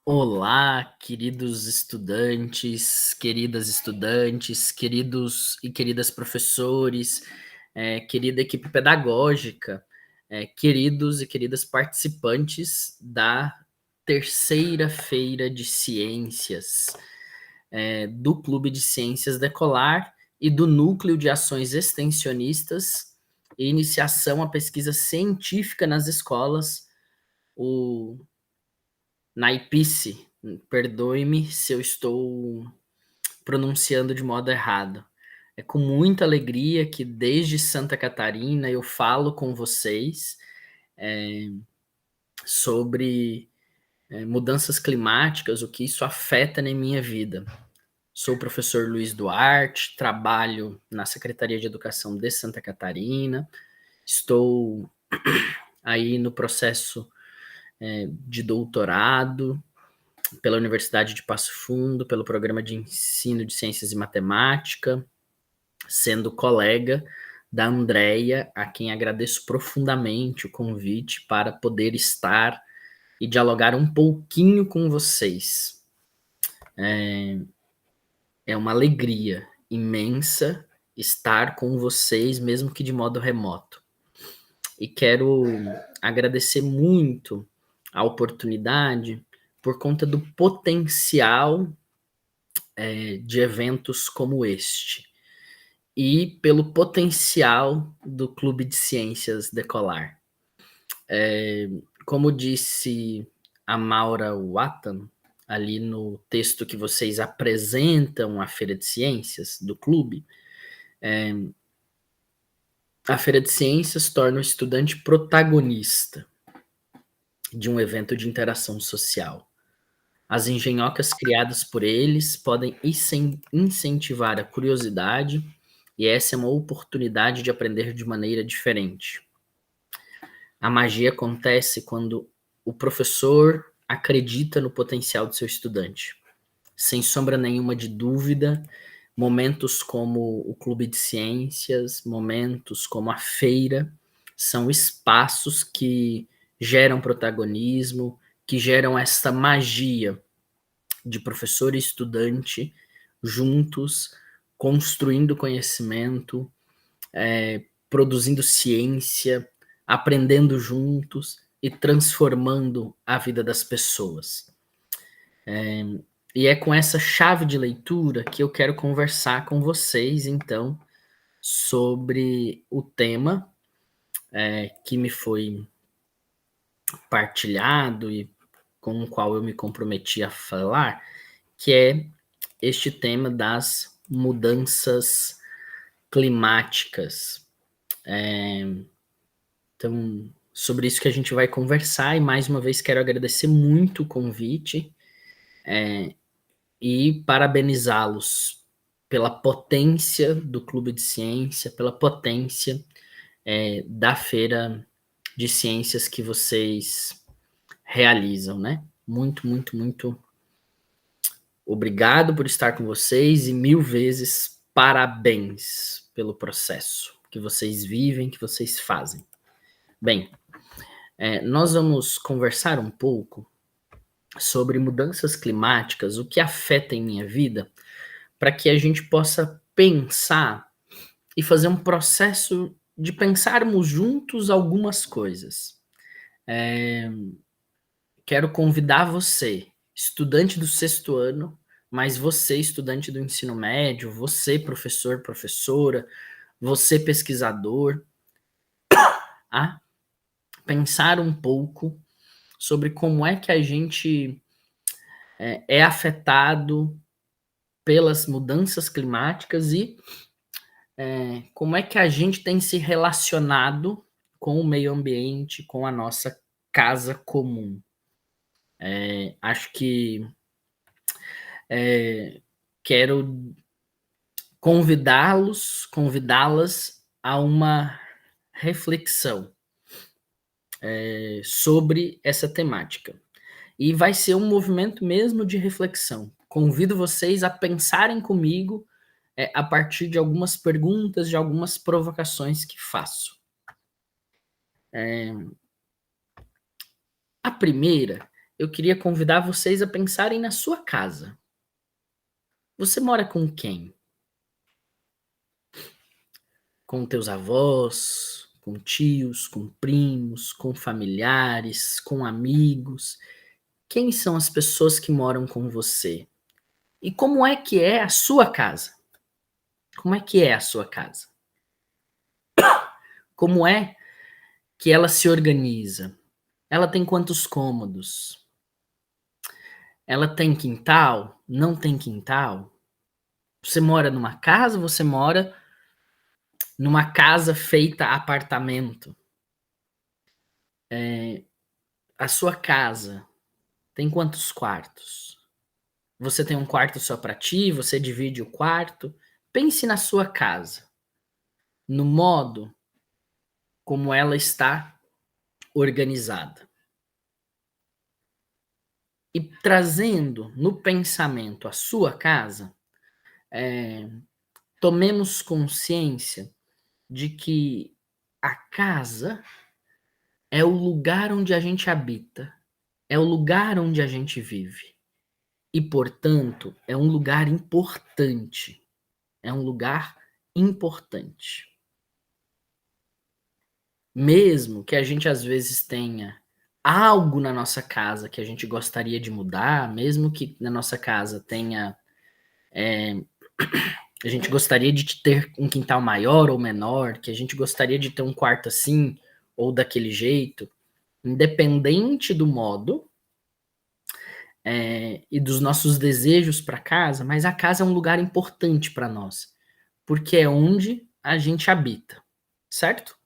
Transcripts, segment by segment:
Olá, queridos estudantes, queridos e queridas professores, querida equipe pedagógica, queridos e queridas participantes da terceira feira de ciências, do Clube de Ciências Decolar e do Núcleo de Ações Extensionistas e Iniciação à Pesquisa Científica nas Escolas, o Naipice, perdoe-me se eu estou pronunciando de modo errado. É com muita alegria que desde Santa Catarina eu falo com vocês sobre mudanças climáticas, o que isso afeta na minha vida. Sou o professor Luiz Duarte, trabalho na Secretaria de Educação de Santa Catarina, estou aí no processo de doutorado pela Universidade de Passo Fundo, pelo Programa de Ensino de Ciências e Matemática, sendo colega da Andrea, a quem agradeço profundamente o convite para poder estar e dialogar um pouquinho com vocês. É uma alegria imensa estar com vocês, mesmo que de modo remoto. E quero agradecer muito a oportunidade por conta do potencial de eventos como este e pelo potencial do Clube de Ciências Decolar. Como disse a Maura Wattam, ali no texto que vocês apresentam à Feira de Ciências do clube, a Feira de Ciências torna o estudante protagonista de um evento de interação social. As engenhocas criadas por eles podem incentivar a curiosidade, e essa é uma oportunidade de aprender de maneira diferente. A magia acontece quando o professor acredita no potencial do seu estudante. Sem sombra nenhuma de dúvida, momentos como o Clube de Ciências, momentos como a feira, são espaços que geram protagonismo, que geram esta magia de professor e estudante juntos, construindo conhecimento, produzindo ciência, aprendendo juntos e transformando a vida das pessoas. E é com essa chave de leitura que eu quero conversar com vocês, então, sobre o tema que me foi partilhado e com o qual eu me comprometi a falar, que é este tema das mudanças climáticas. Então, sobre isso que a gente vai conversar, e mais uma vez quero agradecer muito o convite e parabenizá-los pela potência do Clube de Ciência, pela potência da Feira de Ciências que vocês realizam, né? Muito, muito, muito obrigado por estar com vocês e 1000 vezes parabéns pelo processo que vocês vivem, que vocês fazem. Bem, nós vamos conversar um pouco sobre mudanças climáticas, o que afeta em minha vida, para que a gente possa pensar e fazer um processo de pensarmos juntos algumas coisas. Quero convidar você, estudante do sexto ano, mas você, estudante do ensino médio, você, professor, professora, você, pesquisador, a pensar um pouco sobre como é que a gente é afetado pelas mudanças climáticas e como é que a gente tem se relacionado com o meio ambiente, com a nossa casa comum. Acho que quero convidá-las a uma reflexão sobre essa temática. E vai ser um movimento mesmo de reflexão. Convido vocês a pensarem comigo a partir de algumas perguntas, de algumas provocações que faço. A primeira, eu queria convidar vocês a pensarem na sua casa. Você mora com quem? Com teus avós, com tios, com primos, com familiares, com amigos? Quem são as pessoas que moram com você? E como é que é a sua casa? Como é que é a sua casa? Como é que ela se organiza? Ela tem quantos cômodos? Ela tem quintal? Não tem quintal? Você mora numa casa? Você mora numa casa feita apartamento? A sua casa tem quantos quartos? Você tem um quarto só para ti? Você divide o quarto? Pense na sua casa, no modo como ela está organizada. E trazendo no pensamento a sua casa, tomemos consciência de que a casa é o lugar onde a gente habita, é o lugar onde a gente vive. E, portanto, é um lugar importante. É um lugar importante. Mesmo que a gente às vezes tenha algo na nossa casa que a gente gostaria de mudar, mesmo que na nossa casa tenha. A gente gostaria de ter um quintal maior ou menor, que a gente gostaria de ter um quarto assim ou daquele jeito, independente do modo e dos nossos desejos para casa, mas a casa é um lugar importante para nós, porque é onde a gente habita, certo?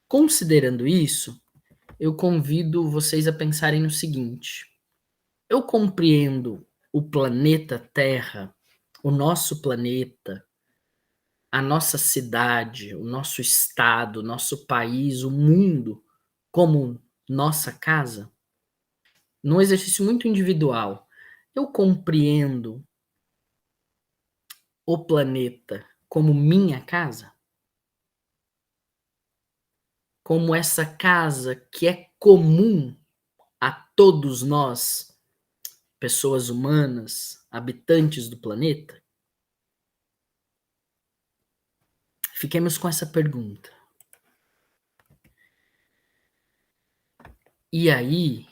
Considerando isso, eu convido vocês a pensarem no seguinte: eu compreendo o planeta Terra, o nosso planeta, a nossa cidade, o nosso estado, o nosso país, o mundo como nossa casa? Num exercício muito individual, eu compreendo o planeta como minha casa? Como essa casa que é comum a todos nós, pessoas humanas, habitantes do planeta? Fiquemos com essa pergunta. E aí,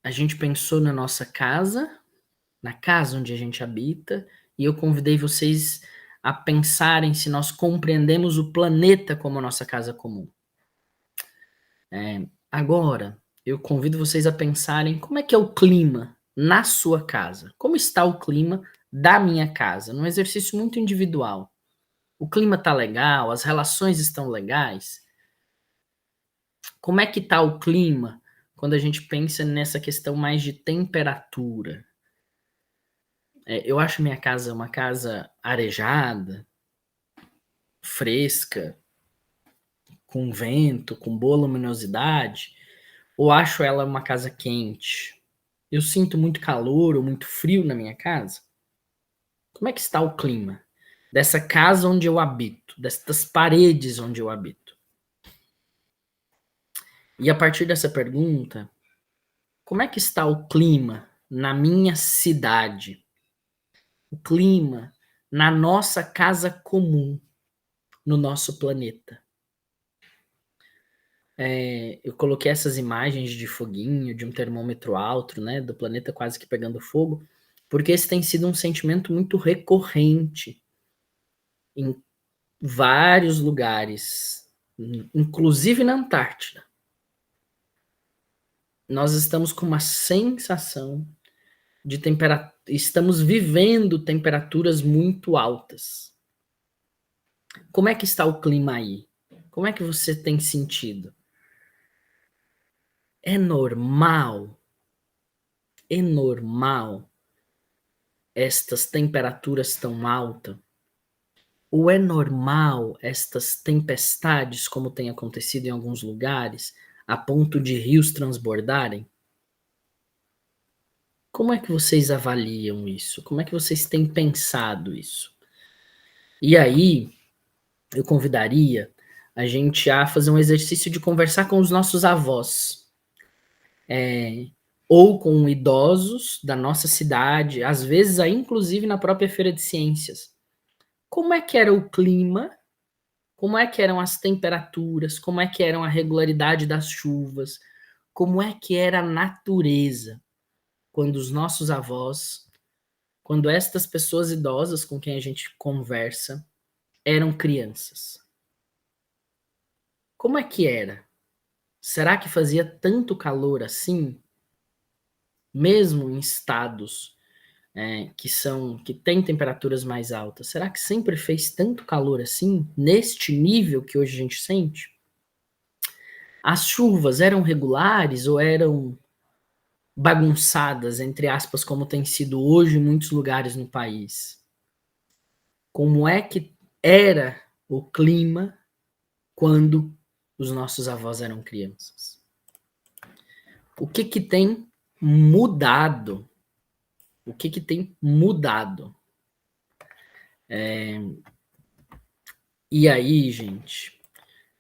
a gente pensou na nossa casa, na casa onde a gente habita, e eu convidei vocês a pensarem se nós compreendemos o planeta como a nossa casa comum. Agora, eu convido vocês a pensarem como é que é o clima na sua casa. Como está o clima da minha casa? Num exercício muito individual. O clima tá legal? As relações estão legais? Como é que tá o clima quando a gente pensa nessa questão mais de temperatura? Eu acho minha casa uma casa arejada, fresca, com vento, com boa luminosidade, ou acho ela uma casa quente? Eu sinto muito calor ou muito frio na minha casa? Como é que está o clima dessa casa onde eu habito, destas paredes onde eu habito? E a partir dessa pergunta, como é que está o clima na minha cidade? O clima na nossa casa comum, no nosso planeta? Eu coloquei essas imagens de foguinho, de um termômetro alto, né, do planeta quase que pegando fogo, porque esse tem sido um sentimento muito recorrente em vários lugares, inclusive na Antártida. Nós estamos com uma sensação de temperatura, estamos vivendo temperaturas muito altas. Como é que está o clima aí? Como é que você tem sentido? É normal? É normal estas temperaturas tão altas? Ou é normal estas tempestades, como tem acontecido em alguns lugares, a ponto de rios transbordarem? Como é que vocês avaliam isso? Como é que vocês têm pensado isso? E aí, eu convidaria a gente a fazer um exercício de conversar com os nossos avós. ou com idosos da nossa cidade, às vezes aí inclusive na própria feira de ciências. Como é que era o clima? Como é que eram as temperaturas? Como é que eram a regularidade das chuvas? Como é que era a natureza quando os nossos avós, quando estas pessoas idosas com quem a gente conversa, eram crianças? Como é que era? Será que fazia tanto calor assim, mesmo em estados que têm temperaturas mais altas? Será que sempre fez tanto calor assim, neste nível que hoje a gente sente? As chuvas eram regulares ou eram bagunçadas, entre aspas, como tem sido hoje em muitos lugares no país? Como é que era o clima quando os nossos avós eram crianças? O que que tem mudado? O que que tem mudado? E aí, gente,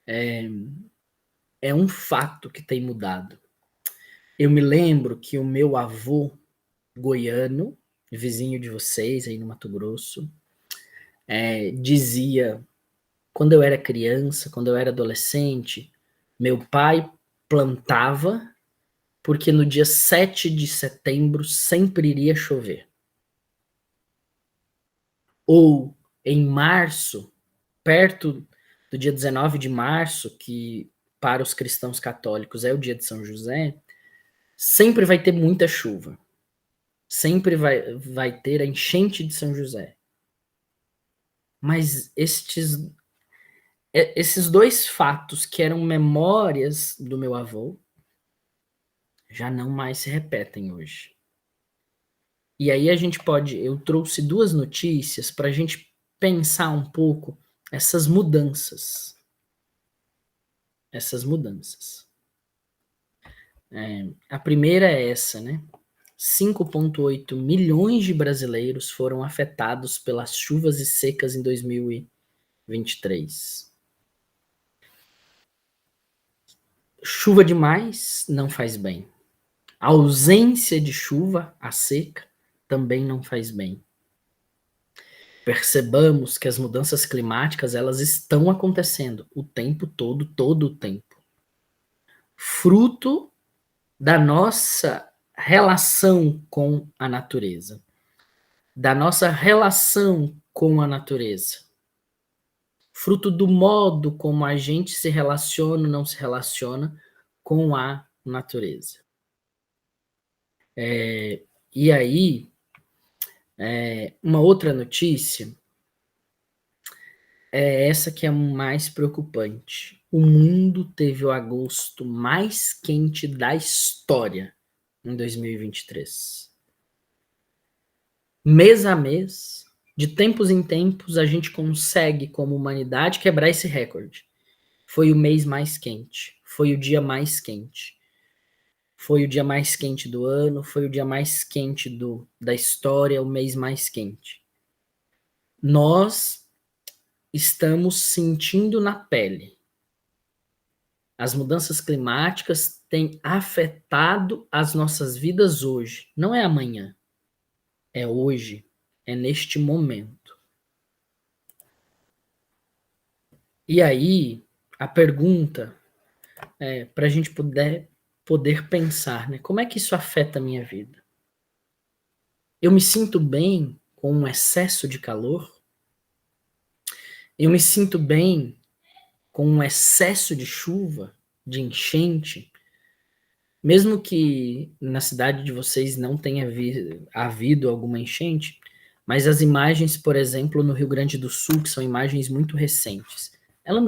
é um fato que tem mudado. Eu me lembro que o meu avô goiano, vizinho de vocês aí no Mato Grosso, dizia, quando eu era criança, quando eu era adolescente, meu pai plantava porque no dia 7 de setembro sempre iria chover. Ou em março, perto do dia 19 de março, que para os cristãos católicos é o dia de São José, sempre vai ter muita chuva. Sempre vai ter a enchente de São José. Mas esses dois fatos que eram memórias do meu avô já não mais se repetem hoje. E aí eu trouxe duas notícias para a gente pensar um pouco essas mudanças. Essas mudanças. A primeira é essa, né? 5,8 milhões de brasileiros foram afetados pelas chuvas e secas em 2023. Chuva demais não faz bem. A ausência de chuva, a seca, também não faz bem. Percebamos que as mudanças climáticas, elas estão acontecendo o tempo todo o tempo. Fruto da nossa relação com a natureza. Da nossa relação com a natureza. Fruto do modo como a gente se relaciona ou não se relaciona com a natureza. E aí, uma outra notícia é essa que é mais preocupante. O mundo teve o agosto mais quente da história em 2023. Mês a mês, de tempos em tempos, a gente consegue, como humanidade, quebrar esse recorde. Foi o mês mais quente. Foi o dia mais quente. Foi o dia mais quente do ano. Foi o dia mais quente da história, o mês mais quente. Nós estamos sentindo na pele. As mudanças climáticas têm afetado as nossas vidas hoje. Não é amanhã. É hoje. É neste momento. E aí, a pergunta para a gente poder pensar, né? Como é que isso afeta a minha vida? Eu me sinto bem com um excesso de calor? Eu me sinto bem com um excesso de chuva, de enchente? Mesmo que na cidade de vocês não tenha havido alguma enchente, mas as imagens, por exemplo, no Rio Grande do Sul, que são imagens muito recentes, ela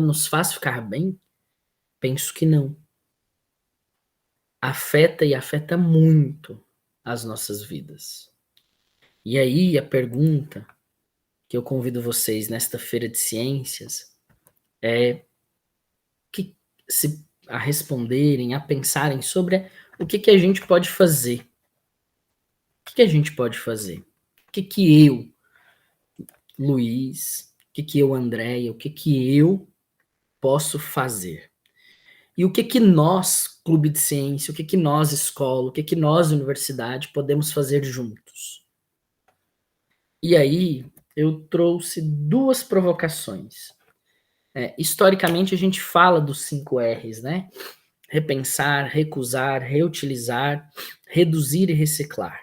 nos faz ficar bem? Penso que não. Afeta e afeta muito as nossas vidas. E aí a pergunta que eu convido vocês nesta feira de ciências é que, a responderem, a pensarem sobre o que a gente pode fazer. O que a gente pode fazer? O que eu, Luiz, o que eu, Andréia, o que eu posso fazer? E o que que nós, clube de ciência, o que que nós, escola, o que que nós, universidade, podemos fazer juntos? E aí, eu trouxe 2 provocações. Historicamente, a gente fala dos 5 R's, né? Repensar, recusar, reutilizar, reduzir e reciclar.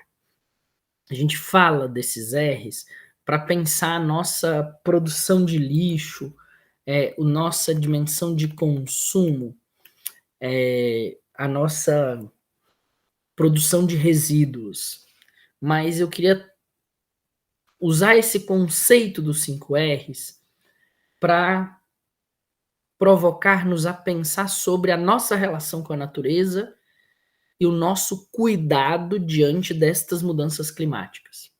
A gente fala desses R's para pensar a nossa produção de lixo, a nossa dimensão de consumo, a nossa produção de resíduos. Mas eu queria usar esse conceito dos 5 R's para provocar-nos a pensar sobre a nossa relação com a natureza e o nosso cuidado diante destas mudanças climáticas.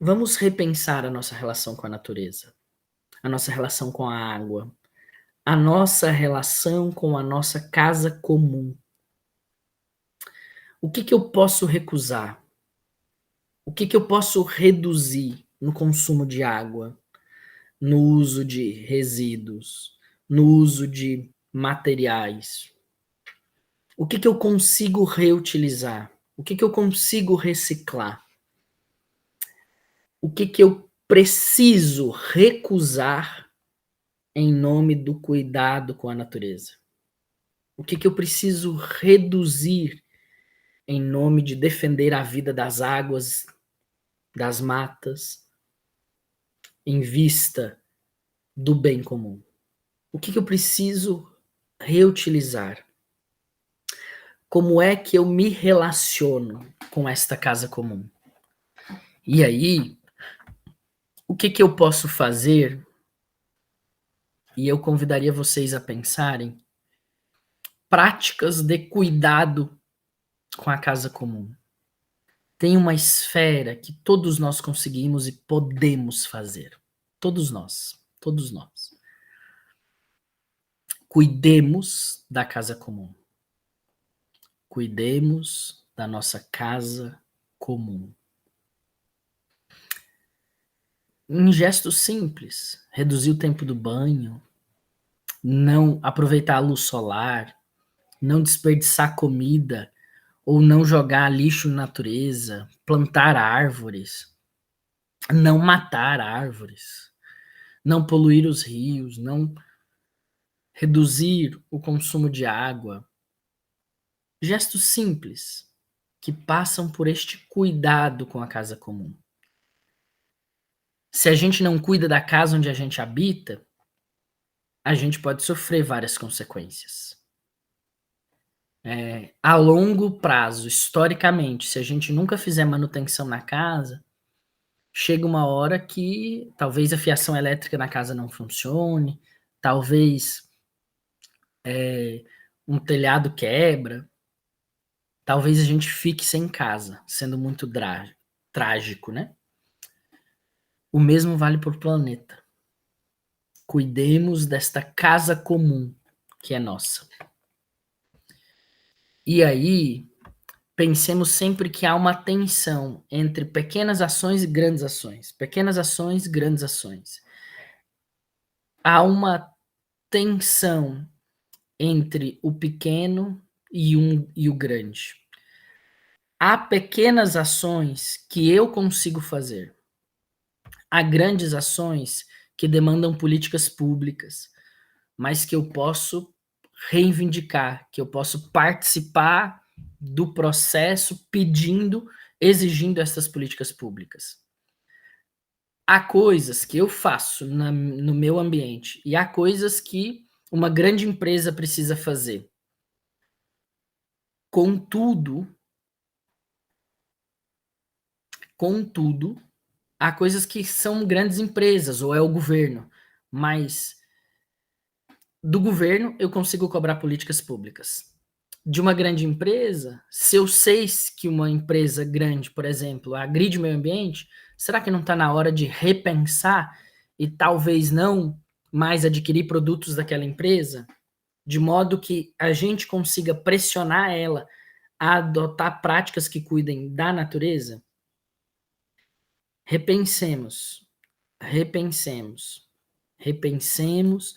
Vamos repensar a nossa relação com a natureza, a nossa relação com a água, a nossa relação com a nossa casa comum. O que que eu posso recusar? O que que eu posso reduzir no consumo de água, no uso de resíduos, no uso de materiais? O que que eu consigo reutilizar? O que que eu consigo reciclar? O que que eu preciso recusar em nome do cuidado com a natureza? O que que eu preciso reduzir em nome de defender a vida das águas, das matas, em vista do bem comum? O que que eu preciso reutilizar? Como é que eu me relaciono com esta casa comum? E aí, o que que eu posso fazer? E eu convidaria vocês a pensarem práticas de cuidado com a casa comum. Tem uma esfera que todos nós conseguimos e podemos fazer. Todos nós. Todos nós. Cuidemos da casa comum. Cuidemos da nossa casa comum. Em gestos simples, reduzir o tempo do banho, não aproveitar a luz solar, não desperdiçar comida ou não jogar lixo na natureza, plantar árvores, não matar árvores, não poluir os rios, não reduzir o consumo de água. Gestos simples que passam por este cuidado com a casa comum. Se a gente não cuida da casa onde a gente habita, a gente pode sofrer várias consequências. A longo prazo, historicamente, se a gente nunca fizer manutenção na casa, chega uma hora que talvez a fiação elétrica na casa não funcione, talvez um telhado quebra, talvez a gente fique sem casa, sendo muito trágico, né? O mesmo vale para o planeta. Cuidemos desta casa comum que é nossa. E aí, pensemos sempre que há uma tensão entre pequenas ações e grandes ações. Pequenas ações, grandes ações. Há uma tensão entre o pequeno e o grande. Há pequenas ações que eu consigo fazer. Há grandes ações que demandam políticas públicas, mas que eu posso reivindicar, que eu posso participar do processo pedindo, exigindo essas políticas públicas. Há coisas que eu faço no meu ambiente e há coisas que uma grande empresa precisa fazer. Contudo, há coisas que são grandes empresas ou é o governo, mas do governo eu consigo cobrar políticas públicas. De uma grande empresa, se eu sei que uma empresa grande, por exemplo, agride o meio ambiente, será que não está na hora de repensar e talvez não mais adquirir produtos daquela empresa? De modo que a gente consiga pressionar ela a adotar práticas que cuidem da natureza? Repensemos, repensemos, repensemos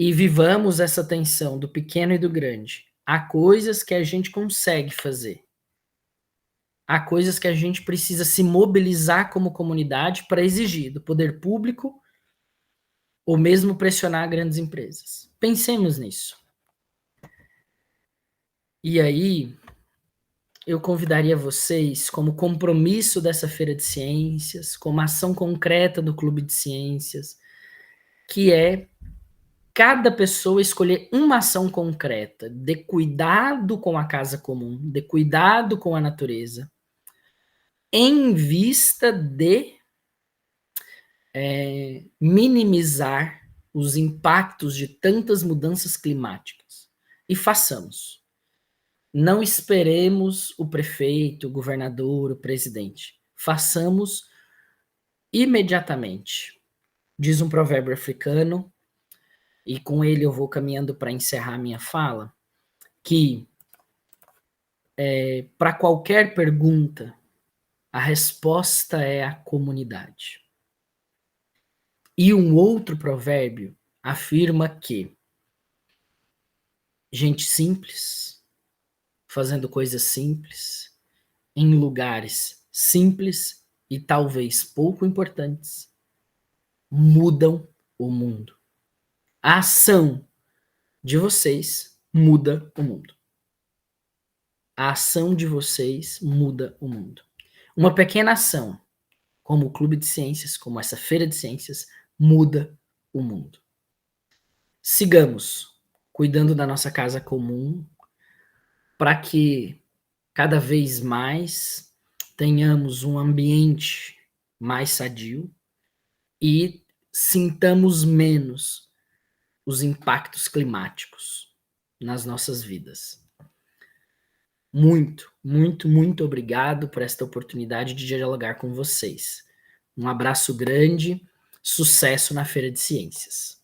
e vivamos essa tensão do pequeno e do grande. Há coisas que a gente consegue fazer. Há coisas que a gente precisa se mobilizar como comunidade para exigir do poder público ou mesmo pressionar grandes empresas. Pensemos nisso. E aí, eu convidaria vocês, como compromisso dessa Feira de Ciências, como ação concreta do Clube de Ciências, que é cada pessoa escolher uma ação concreta de cuidado com a casa comum, de cuidado com a natureza, em vista de minimizar os impactos de tantas mudanças climáticas. E façamos. Não esperemos o prefeito, o governador, o presidente. Façamos imediatamente. Diz um provérbio africano, e com ele eu vou caminhando para encerrar minha fala, que para qualquer pergunta, a resposta é a comunidade. E um outro provérbio afirma que gente simples, fazendo coisas simples, em lugares simples e talvez pouco importantes, mudam o mundo. A ação de vocês muda o mundo. A ação de vocês muda o mundo. Uma pequena ação, como o Clube de Ciências, como essa Feira de Ciências, muda o mundo. Sigamos cuidando da nossa casa comum para que cada vez mais tenhamos um ambiente mais sadio e sintamos menos os impactos climáticos nas nossas vidas. Muito, muito, muito obrigado por esta oportunidade de dialogar com vocês. Um abraço grande, sucesso na Feira de Ciências.